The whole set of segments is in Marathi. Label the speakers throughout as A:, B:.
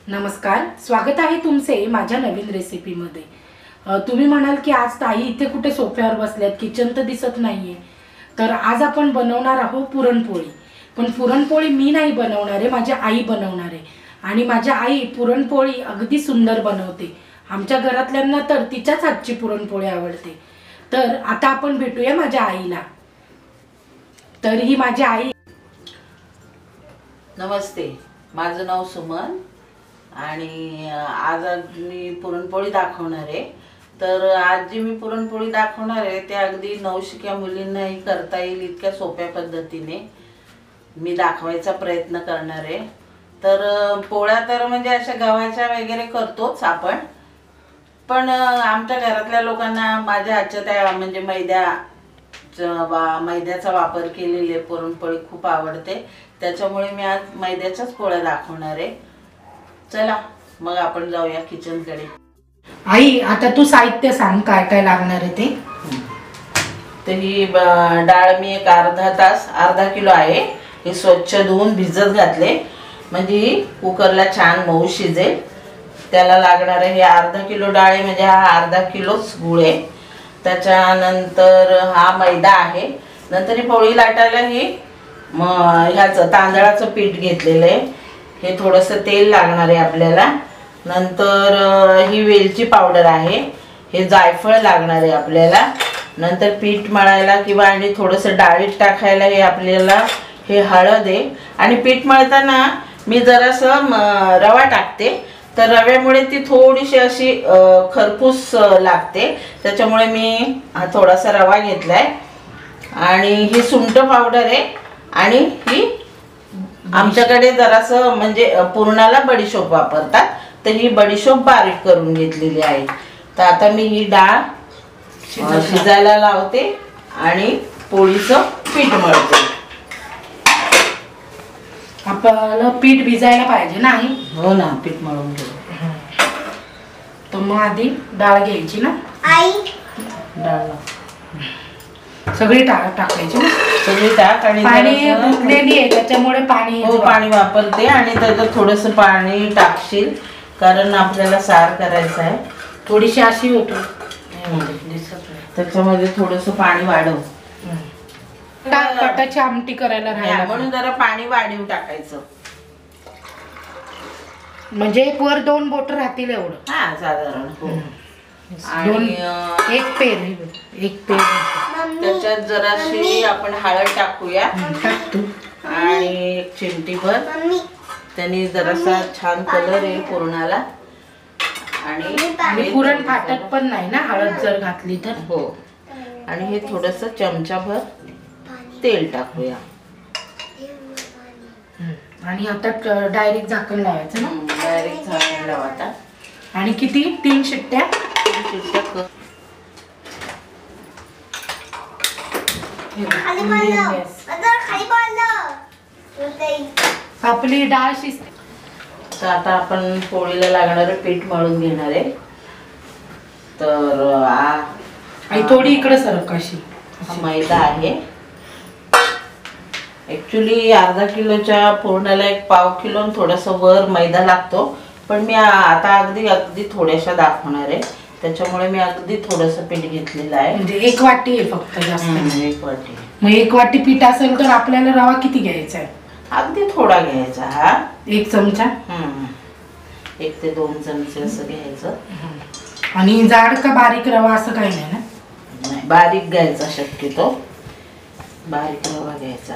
A: नमस्कार, स्वागत आहे तुमचे माझ्या नवीन रेसिपीमध्ये। तुम्ही म्हणाल की आज ताई इथे कुठे सोफ्यावर बसल्यात, किचन तर दिसत नाहीये। तर आज आपण बनवणार आहोत पुरणपोळी। पण पुरणपोळी मी नाही बनवणार आहे, माझी आई बनवणार आहे। आणि माझी आई पुरणपोळी अगदी सुंदर बनवते। आमच्या घरातल्यांना तर तिच्याच हातची पुरणपोळी आवडते। तर आता आपण भेटूया माझ्या आईला। तर ही माझी आई।
B: नमस्ते, माझं नाव सुमन आणि आज मी पुरणपोळी दाखवणार आहे। तर आज जी मी पुरणपोळी दाखवणार आहे ते अगदी नवशिक्या मुलींनाही करता येईल इतक्या सोप्या पद्धतीने मी दाखवायचा प्रयत्न करणार आहे। तर पोळ्या तर म्हणजे अशा गव्हाच्या वगैरे करतोच आपण, पण आमच्या घरातल्या लोकांना माझ्या हातच्या त्या म्हणजे मैद्याचा वापर केलेली पुरणपोळी खूप आवडते। त्याच्यामुळे मी आज मैद्याच्याच पोळ्या दाखवणार आहे। चला मग आपण जाऊया किचन कडे।
A: आई आता तू साहित्य सांग काय काय लागणार आहे ते।
B: तर ही डाळ मी एक अर्धा किलो आहे। हे स्वच्छ धुवून भिजत घातले म्हणजे कुकरला छान मऊ शिजेल। त्याला लागणार आहे हे अर्धा किलो डाळ आहे, म्हणजे हा अर्धा किलोच गूळ आहे। त्याच्यानंतर हा मैदा आहे। नंतर ही पोळी लाटायला ही ह्याचं तांदळाचं पीठ घेतलेलं आहे। हे थोडंसं तेल लागणार आहे आपल्याला। नंतर ही वेलची पावडर आहे। हे जायफळ लागणार आहे आपल्याला। नंतर पीठ मळायला किंवा आणि थोडंसं डाळीत टाकायला हे आपल्याला हे हळद आहे। आणि पीठ मळताना मी जरासं रवा टाकते, तर रव्यामुळे ती थोडीशी अशी खरपूस लागते, त्याच्यामुळे मी थोडासा रवा घेतलाय। आणि ही सुंठ पावडर आहे आणि ही आमच्याकडे जरासं म्हणजे पुरणाला बडीशोप वापरतात, तर ही बडीशोप बारीक करून घेतलेली आहे। तर आता मी ही डाळ शिजायला लावते आणि पोळीचं पीठ मळते।
A: आपल्याला पीठ भिजायला पाहिजे ना आई?
B: हो ना, पीठ मळून घेऊ।
A: तर मग आधी डाळ घ्यायची ना
C: आई?
B: डाळ
A: सगळी टाकायची ना?
B: सगळी टाक आणि
A: पाणी फुटलेली आहे त्याच्यामुळे पाणी
B: पाणी वापरते आणि त्याच्यात थोडंसं पाणी टाकशील, कारण आपल्याला सार करायचं आहे।
A: थोडीशी अशी होतो
B: त्याच्यामध्ये थोडंसं पाणी वाढव।
A: कटाची आमटी करायला राहिला
B: म्हणून जरा पाणी वाढीव टाकायचं,
A: म्हणजे वर 2 बोट राहतील एवढं।
B: हा साधारण हो।
A: आणि एक पेर
B: त्याच्यात जराशी आपण हळद टाकूया
A: टाकतो
B: आणि एक चिमटीभर, त्याने जरासा छान कलर येईल पुरणाला। आणि
A: पुरण फाटत पण नाही ना हळद जर घातली तर।
B: हो। आणि हे थोडंसं चमचाभर तेल टाकूया
A: आणि आता डायरेक्ट झाकण लावायचं ना?
B: डायरेक्ट झाकण लावा आता।
A: आणि किती 3 शिट्ट्या? आपली डाळ शिजते।
B: तर आता आपण पोळीला लागणारं पीठ मळून घेणार आहे। तर
A: आई थोडी इकडे सरक अशी।
B: हा मैदा आहे। ऍक्च्युली अर्धा किलोच्या पूर्णाला एक पाव किलो थोडासा वर मैदा लागतो, पण मी आता अगदी थोड्याशा दाखवणार आहे, त्याच्यामुळे मी अगदी थोडंसं पीठ घेतलेलं आहे।
A: म्हणजे 1 वाटी आहे फक्त, जास्त नाही।
B: 1 वाटी।
A: मग 1 वाटी पीठ असेल तर आपल्याला रवा किती घ्यायचा आहे?
B: अगदी थोडा घ्यायचा। हा
A: 1 चमचा।
B: 1 ते 2 चमचे असं घ्यायचं।
A: आणि जाड का बारीक रवा असं काही नाही ना?
B: नाही, बारीक घ्यायचा, शक्यतो बारीक रवा घ्यायचा।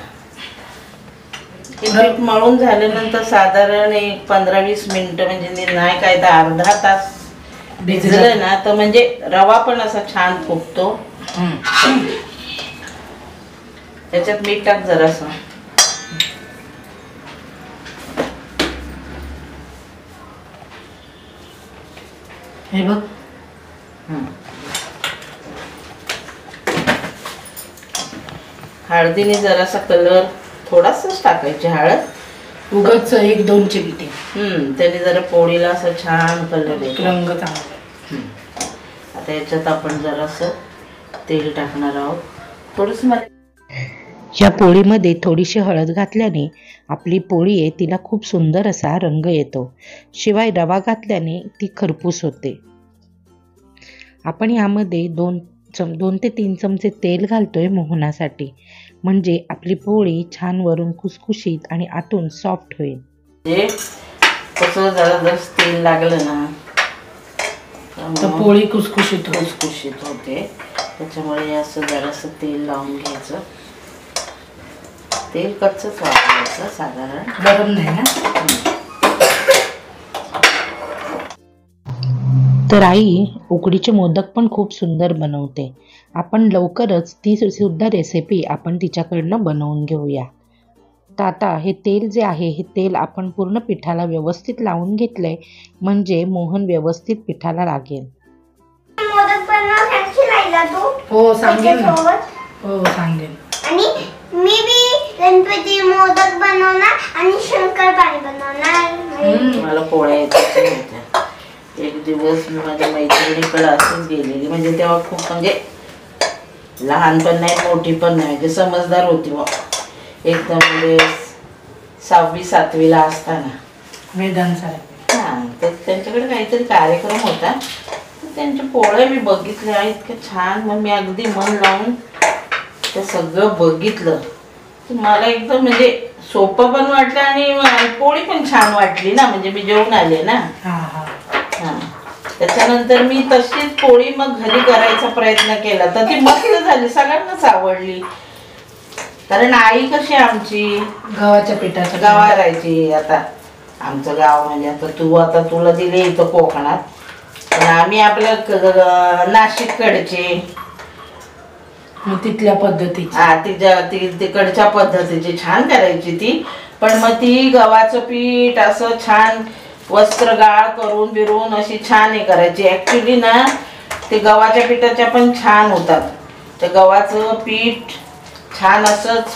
B: पीठ मळून झाल्यानंतर साधारण एक 15-20 मिनिटं, म्हणजे नाही काय तर अर्धा तास भिजलं ना, तर म्हणजे रवा पण असा छान फुगतो। त्याच्यात मीठ टाक जरासं।
A: हे बघ,
B: हळदीने जरासा कलर थोडासाच टाकायची हळद,
A: उगाच 1-2 चिमटे।
B: त्याने जरा पोळीला असं छान कलर येतो,
A: रंग चांगला।
B: आता याच्यात आपण जरासं तेल टाकणार आहोत थोडंसं।
A: या पोळीमध्ये थोडीशी हळद घातल्याने
C: आपली पोळी आहे तिला खूप सुंदर असा रंग येतो. शिवाय रवा घातल्याने ती खरपूस होते. आपण यामध्ये 2 ते 3 चमचे तेल घालतोय मोहनासाठी, म्हणजे आपली पोळी छान वरून खुसखुशीत आणि आतून सॉफ्ट होईल.
B: हे कसं जरा जास्त तेल लागलं ना
A: तर पोळी खुसखुशीत होईल.
B: खुसखुशीत होते. त्याच्यामुळे असं जरासं तेल लावून घ्यायचं. तेल कच्चंच वापरायचं साधारण,
A: गरम नाही ना.
C: तर आई उकडीचे मोदक पण खूप सुंदर बनवते. आपण लवकरच ती सुद्धा रेसिपी आपण तिच्याकडनं बनवून घेऊया. तर आता हे तेल जे आहे हे तेल आपण पूर्ण पिठाला व्यवस्थित लावून घेतलंय, म्हणजे मोहन व्यवस्थित पिठाला लागेल.
D: मोदक बनवण्याची राहिला तू
A: हो सांगेन ना.
D: त्याच्यासोबत.
A: हो सांगेन.
D: आणि मी बी गणपती मोदक बनवणार आणि शंकरपाळी बनवणार.
B: मला पोळ्या येतात होत्या. एक दिवस मी माझ्या मैत्रिणीकडे असंच गेलेली, म्हणजे तेव्हा खूप म्हणजे लहान पण नाही मोठी पण नाही, म्हणजे समजदार होती बा एकदम, म्हणजे 6वी 7वीला असताना.
A: वेदांत साहेब.
B: हां, तर त्यांच्याकडे काहीतरी कार्यक्रम होता. त्यांच्या पोळ्या मी बघितल्या इतक्या छान. मग मी अगदी मन लावून ते सगळं बघितलं. मला एकदम म्हणजे सोपं पण वाटलं आणि पोळी पण छान वाटली ना, म्हणजे मी जेवून आले ना.
A: हां.
B: त्याच्यानंतर मी तशीच पोळी मग घरी करायचा प्रयत्न केला, तर ती मस्त झाली, सगळ्यांनाच आवडली. कारण आई कशी आमची
A: गव्हाच्या पिठाच्या
B: गावारायची. आता आमचं गाव म्हणजे आता तुला दिले इथं कोकणात, पण आम्ही आपल्या नाशिककडचे,
A: मग तिथल्या पद्धतीची.
B: तिकडच्या पद्धतीची छान करायची ती. पण मग ती गव्हाचं पीठ असं छान वस्त्र गाळ करून बिरून अशी छान हे करायची. ऍक्च्युली ना ते गव्हाच्या पिठाच्या पण छान होतात. ते गव्हाचं पीठ छान असंच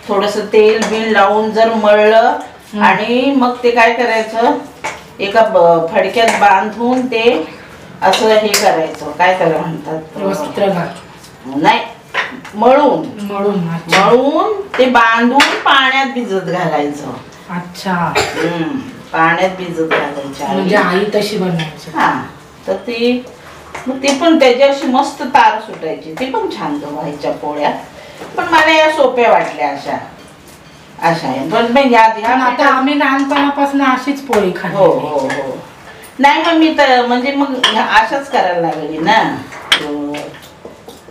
B: थोडंसं तेल बिल लावून जर मळलं आणि मग ते काय करायचं, एका फडक्यात बांधून ते असं हे करायचं, काय त्याला म्हणतात,
A: वस्त्र
B: नाही, मळून
A: मळून
B: ते बांधून पाण्यात भिजत घालायचं.
A: अच्छा.
B: पाण्यात भिजत घालायचं
A: म्हणजे आई तशी बनवायची.
B: हा, तर ती पण त्याची अशी मस्त तार सुटायची. ती पण छान व्हायच्या पोळ्या. पण मला या सोप्या वाटल्या अशा आहे. पण
A: आता आम्ही लहानपणापासून अशीच पोळी खाल्ली.
B: हो. नाही मग मी तर म्हणजे मग अशाच करायला लागली ना.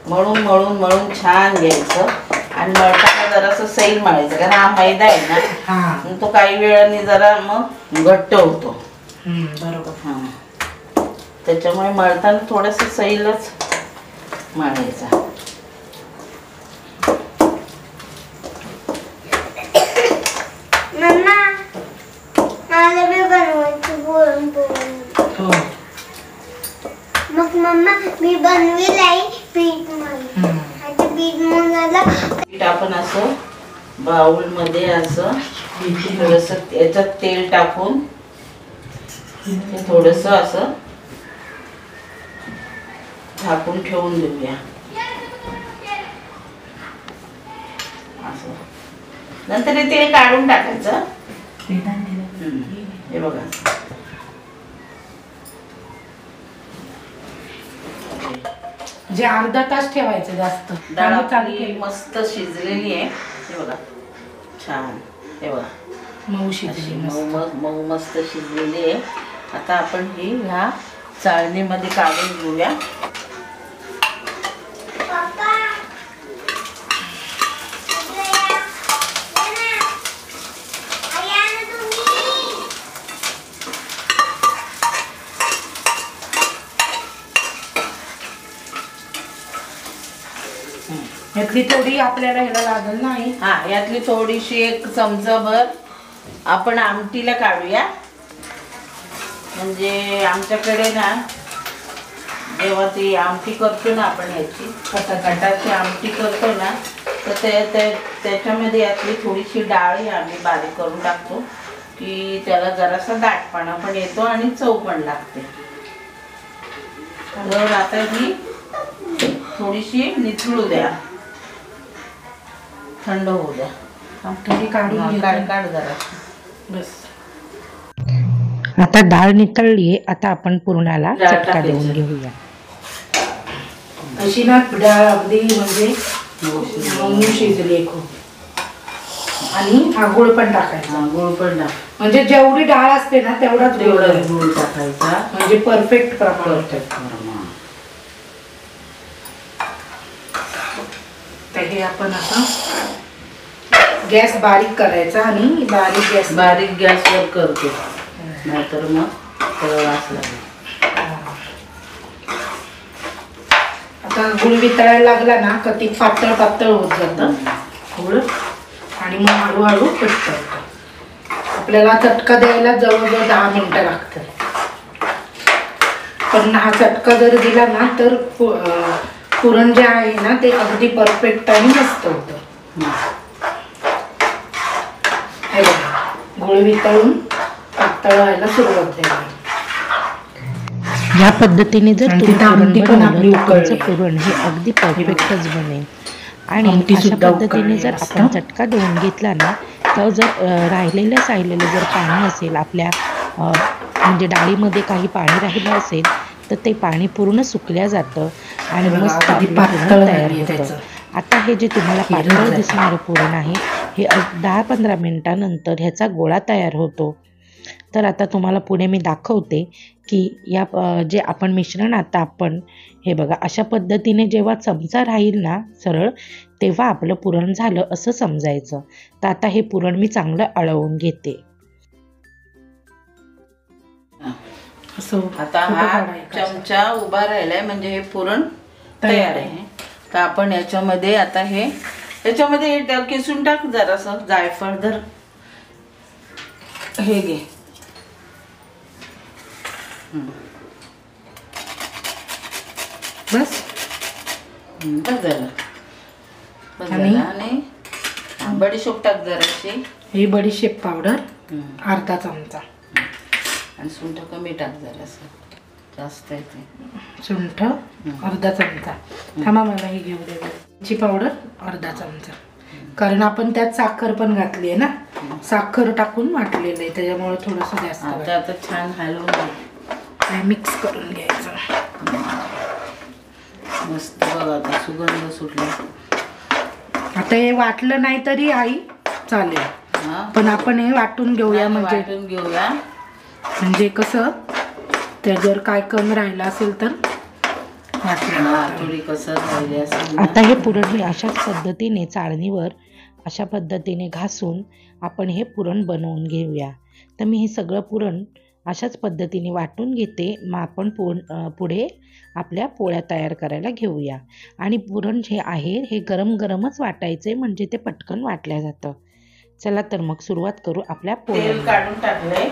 B: मळून छान घ्यायचं आणि मळताना जरासं सैल मळायचं, कारण हा मैदा आहे ना, तो काही वेळाने जरा मग घट्ट होतो.
A: बरोबर.
B: त्याच्यामुळे मळताना थोडंसं सैलच मळायचा.
D: मम्मा मला बी बनवायची पुरणपोळी. मग मम्मा मी बनविलंय पीठ मध्ये. आता पीठ मळायला
B: पीठ आपण असं बाउल मध्ये असं थोडंसं याच्यात तेल टाकून थोडंसं असं झाकून ठेवून देऊया. असं नंतर हे तेल काढून टाकायचं. हे बघा,
A: जे अर्धा तास ठेवायचं जास्त.
B: डाळ आपली मस्त शिजलेली आहे. हे बघा छान, हे बघा
A: मऊ शिजली,
B: मऊ मस्त शिजलेली आहे. आता आपण ही ह्या चाळणीमध्ये काढून घेऊया.
A: यातली थोडी आपल्याला ह्याला लागल नाही.
B: हा, यातली थोडीशी 1 चमचाभर आपण आमटीला काढूया. म्हणजे आमच्याकडे ना जेव्हा ती आमटी करतो ना आपण, याची कटाची आमटी करतो ना, तर त्याच्यामध्ये यातली थोडीशी डाळ आम्ही बारीक करून टाकतो, की त्याला जरासा दाटपणा पण येतो आणि चव पण लागते. तर आता ही थोडीशी निथळू द्या, थंड होऊ द्या.
A: थोडी काढून
B: हा,
A: घेते.
B: काढ जरा.
A: बस.
C: आता डाळ नितळली, आता आपण पुरणाला
B: डाळ
C: चटका देऊन
B: टाकायची.
C: घेऊया.
A: अशी ना डाळ अगदी म्हणजे मऊ शिजली खूप. आणि हा गुळ पण टाकायचा.
B: हा, गुळ पण टाक.
A: म्हणजे जेवढी डाळ असते ना तेवढाच गुळ
B: तेवढा
A: घालायचा.
B: गुळ टाकायचा.
A: म्हणजे परफेक्ट प्रमाण. तर हे आपण आता गॅस बारीक करायचा आणि
B: बारीक गॅसवर करते, नाहीतर मग त्याला वास लागेल.
A: आता गुळ वितळायला लागला ना का ती पातळ पातळ होत जातं गुळ आणि मग हळूहळू घट्ट होतं. आपल्याला चटका द्यायला जवळजवळ 10 मिनिटं लागतात. पण हा चटका जर दिला ना तर पुरण जे आहे ना ते अगदी परफेक्ट आणि मस्त होतं. हे बघा, गुळ वितळून पातळ व्हायला सुरुवात झाली.
C: या पद्धतीने जर
A: आणि
C: तुम्ही
A: तिथं
C: पुरण
A: आमटी पण आपली
C: बनवलं तर तुमचं
A: उकळली.
C: पुरण हे अगदी परफेक्टच बनेल. आणि
A: आमटी
C: अशा
A: सुद्धा
C: पद्धतीने
A: उकळली
C: जर
A: मस्त.
C: आपण चटका देऊन घेतला ना तर जर राहिलेलं जर पाणी असेल आपल्या म्हणजे डाळीमध्ये काही पाणी राहिलं असेल तर ते पाणी पूर्ण सुकल्या जातं आणि
A: बघा,
C: मस्त
A: किती
C: आपलं
A: पातळ
C: पुरण तयार
A: झालीये
C: होतं.
A: त्याचं.
C: आता हे जे तुम्हाला
A: खीरच
C: पातळ
A: झाली.
C: दिसणारं पुरण आहे हे 10-15 मिनिटानंतर ह्याचा गोळा तयार होतो. तर आता तुम्हाला पुढे मी दाखवते की या जे आपण मिश्रण आता आपण हे बघा अशा पद्धतीने जेव्हा चमचा राहील ना सरळ तेव्हा आपलं पुरण झालं असं समजायचं. तर आता हे पुरण मी चांगलं अळवून घेते.
A: असं
B: आता
A: कुठं
B: हा
A: काढायचं?
B: चमचा उभा राहिलाय म्हणजे हे पुरण तयार आहे. तर आपण याच्यामध्ये आता याच्यामध्ये किसून टाक जरासं जायफळ. धर, हे घे.
A: बस.
B: बस झालं.
A: आणि?
B: आणि बडीशोप टाक जराशी.
A: ही बडीशेप पावडर अर्धा चमचा.
B: आणि सुंठ कमी टाक जरासं, जास्त येते.
A: सुंठ अर्धा चमचा. थांबा मला ही घेऊ दे. वेलची पावडर अर्धा चमचा. कारण आपण त्यात साखर पण घातली आहे ना, साखर टाकून वाटलेलं आहे त्याच्यामुळे थोडंसं जास्त
B: आता छान हलवून
A: मिक्स करून घ्यायचं.
B: मस्त बघा आता सुगंध सुटला.
A: आता हे वाटलं नाही तरी आई चालेल,
B: हा,
A: पण आपण हे वाटून घेऊया. म्हणजे
B: वाटून घेऊया.
A: म्हणजे कसं त्या जर काय कमी राहिलं असेल तर वाटलं.
B: हा, थोडी कसर राहिली असेल ना.
C: आता हे पुरण मी अशाच पद्धतीने चाळणीवर अशा पद्धतीने घासून आपण हे पुरण बनवून घेऊया. तर मी हे सगळं पुरण अशाच पद्धतीने वाटून घेते. मग आपण पुढे आपल्या पोळ्या तयार करायला घेऊया. आणि पुरण जे आहे हे गरम गरमच वाटायचे म्हणजे ते पटकन वाटल्या जातं. चला तर मग सुरुवात करू आपल्या
B: तेल
C: पोळ्या.
B: काढून टाकले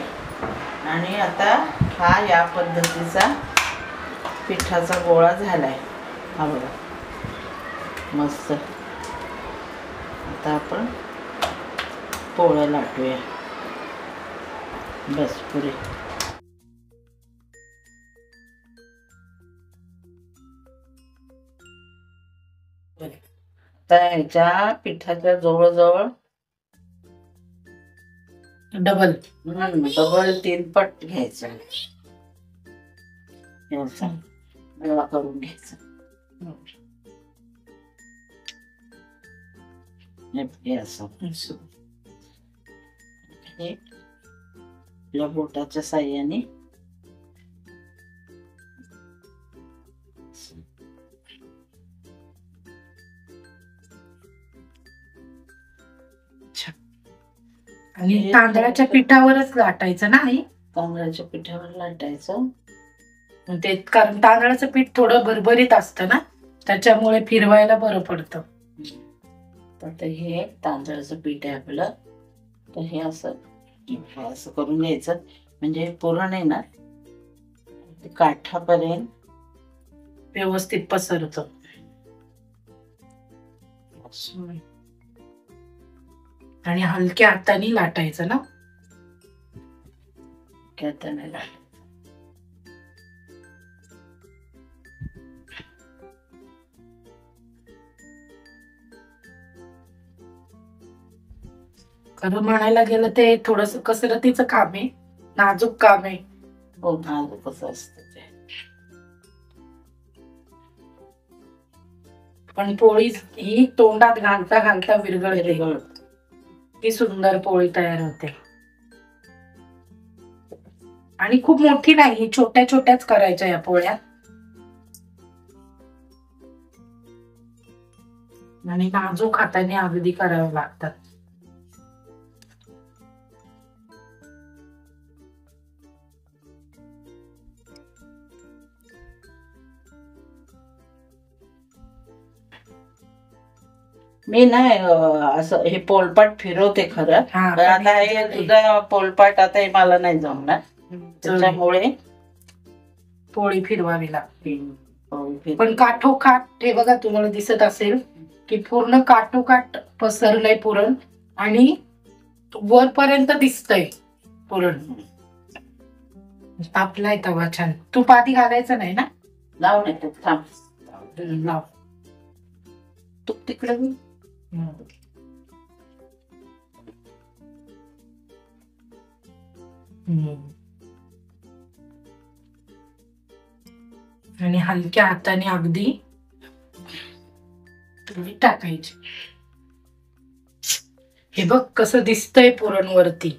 B: आणि आता हा या पद्धतीचा पिठाचा गोळा झालाय. हा बघा मस्त. आता आपण पोळ्या लाटूया. बस पुरे. आता ह्याच्या पिठाच्या जवळजवळ
A: डबल
B: डबल 3 पट घ्यायचं. याचा गोळा करून घ्यायचा. हे असं आपल्या बोटाच्या साह्याने
A: आणि तांदळाच्या पिठावरच लाटायचं ना आई.
B: तांदळाच्या पिठावर लाटायचं.
A: ते कारण तांदळाचं पीठ थोडं भरभरीत असतं ना त्याच्यामुळे फिरवायला बरं पडतं.
B: तर हे तांदळाचं पीठ आहे आपलं. तर हे असं करून घ्यायचं म्हणजे पुरण आहे ना ते काठापर्यंत
A: व्यवस्थित पसरतं. आणि हलक्या हाताने लाटायचं ना.
B: हाताने लाटायचं.
A: खरं म्हणायला गेलं ते थोडस कसरतीचं काम आहे, नाजूक काम आहे.
B: हो ना, कसं असतं ते.
A: पण पोळी ही तोंडात घालता घालता विरघळते. ती सुंदर पोळी तयार होते. आणि खूप मोठी नाही, छोट्या छोट्याच करायच्या या पोळ्या. आणि नाजूक हाताने अगदी कराव्या लागतात.
B: मी ना असं हे पोलपाट फिरवते खरं.
A: हा,
B: पण आता हे तुझा पोलपाट आता हे मला नाही जमणार, त्याच्यामुळे
A: पोळी फिरवावी लागते.
B: पोळी फिर-
A: पण काठोकाठ हे बघा, तुम्हाला दिसत असेल की पूर्ण काठोकाठ पसरलंय पुरण आणि वरपर्यंत दिसतंय पुरण. तापलाय तवा छान. तूप आधी घालायचं नाही ना?
B: लावून येते थांब.
A: लाव.
B: तू तिकडे घे.
A: आणि हलक्या हाताने अगदी तुम्ही टाकायची. हे बघ कसं दिसतंय पुरण वरती.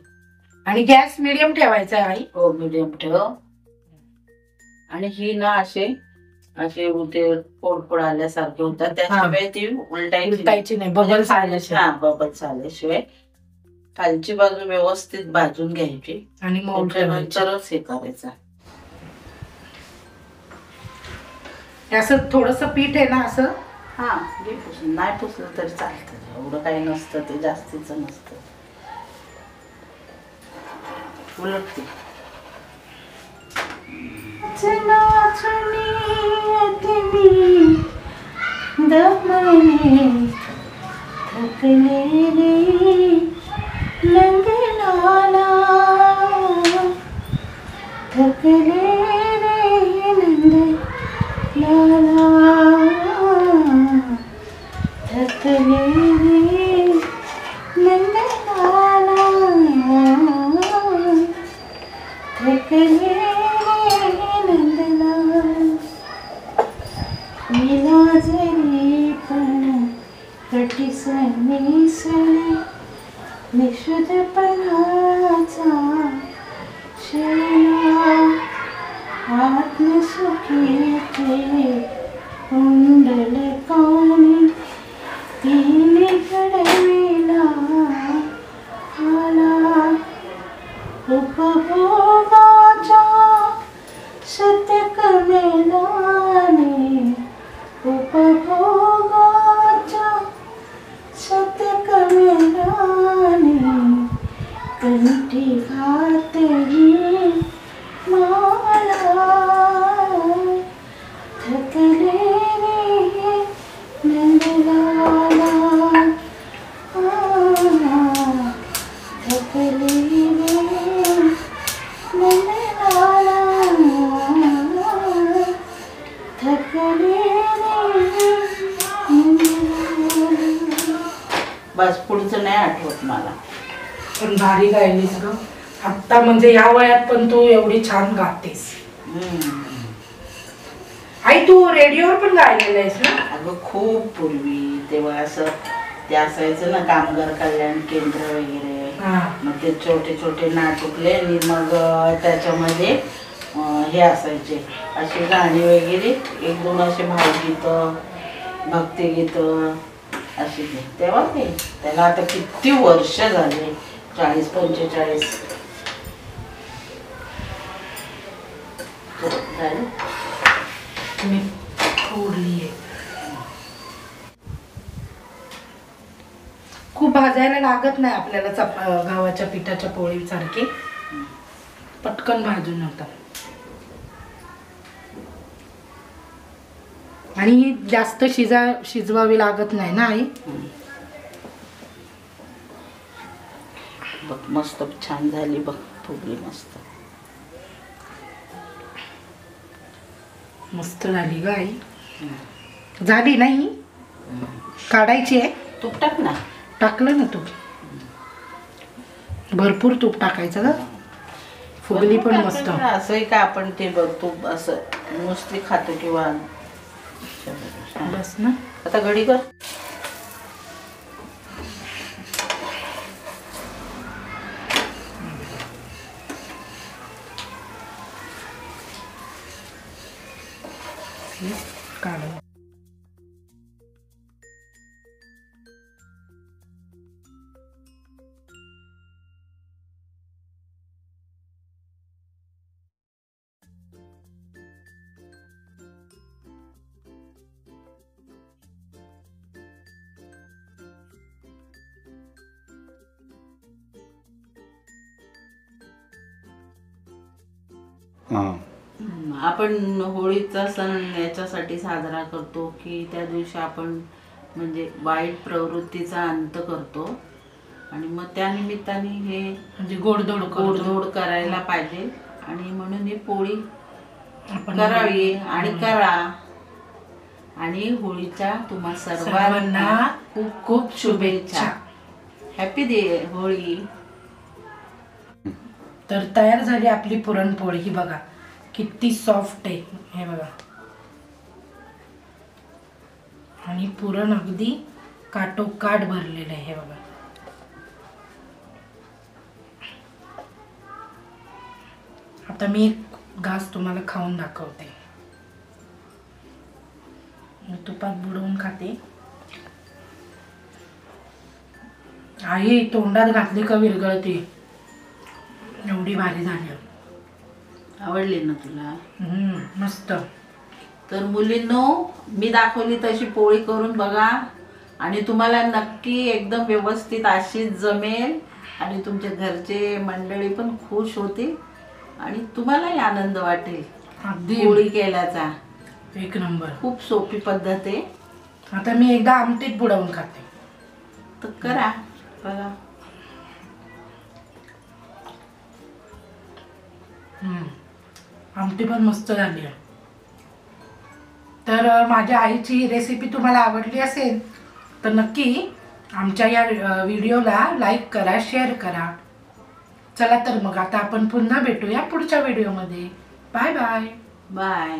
A: आणि गॅस मिडियम ठेवायचा आहे आई.
B: हो मिडियम ठेव. आणि ही ना असे असे ते पोळपोळ आल्यासारखे होतात, त्याशिवाय ती
A: उलटायची नाही, बबल आल्याशिवाय.
B: हा बबल आल्याशिवाय. खालची बाजू व्यवस्थित भाजून घ्यायची
A: आणि मऊ ठेवायची.
B: नंतरच हे करायचं.
A: असं थोडस पीठ आहे ना असं.
B: हा घे पुसून. नाही पुसलं तरी चालतं, एवढं काही नसतं, ते जास्तीचं नसतं. उलटते. बस पुढचं नाही आठवत मला.
A: पण भारी गायलीस ग आत्ता, म्हणजे या वयात पण तू एवढी छान गातेस. आई तू रेडिओवर पण गायलेलं आहेस ना?
B: अगं खूप पूर्वी, तेव्हा असं ते असायचं ना कामगार कल्याण केंद्र वगैरे. मग ते छोटे छोटे नाटुकले आणि मग त्याच्यामध्ये हे असायचे अशी गाणी वगैरे, एक दोन असे भावगीत, भक्तिगीत अशी. तेव्हा ते त्याला आता किती वर्ष झाले, 40-45 झाले.
A: मी फोडली आहे. खूप भाजायला लागत नाही आपल्याला गव्हाच्या पिठाच्या पोळीसारखी, पटकन भाजून होतात. आणि जास्त शिजवावी लागत नाही ना आई.
B: बघ मस्त छान झाली बघ, फुगली मस्त.
A: मस्त झाली ग आई. झाली नाही, काढायची आहे.
B: तूप टाक ना.
A: टाकलं ना तू. भरपूर तूप टाकायचं ना, फुगली पण मस्त.
B: असंही का आपण ते तूप असं नुसती खातो किंवा
A: बस ना.
B: आता घडी कर.
A: काढ.
B: आपण होळीचा सण याच्यासाठी साजरा करतो की त्या दिवशी आपण म्हणजे वाईट प्रवृत्तीचा अंत करतो आणि मग त्या निमित्ताने हे
A: म्हणजे गोडधोड
B: करायला पाहिजे आणि म्हणून ही पोळी
A: आपण
B: करावी आणि करा. आणि होळीच्या तुम्हा सर्वांना खूप खूप शुभेच्छा. Happy day Holi.
A: तर तयार झाली आपली पुरणपोळी. ही बघा किती सॉफ्ट आहे, हे बघा. आणि पुरण अगदी काटोकाट भरलेलं आहे, हे बघा. आता मी एक घास तुम्हाला खाऊन दाखवते. मी तुपात बुडवून खाते. आई तोंडात घातली का विरघळते, एवढी भारी झाली.
B: आवडली ना तुला?
A: मस्त.
B: तर मुलींनो, मी दाखवली तशी पोळी करून बघा आणि तुम्हाला नक्की एकदम व्यवस्थित अशीच जमेल आणि तुमच्या घरचे मंडळी पण खुश होतील आणि तुम्हालाही आनंद वाटेल
A: अगदी
B: पोळी केल्याचा.
A: एक नंबर.
B: खूप सोपी पद्धत आहे.
A: आता मी एकदा आमटीत बुडवून खाते.
B: तर करा बघा.
A: आमटी पण मस्त झाली आहे. तर माझ्या आईची रेसिपी तुम्हाला आवडली असेल तर नक्की आमच्या या व्हिडिओला लाईक करा, शेअर करा. चला तर मग आता आपण पुन्हा भेटूया पुढच्या व्हिडिओमध्ये. Bye bye.
B: बाय.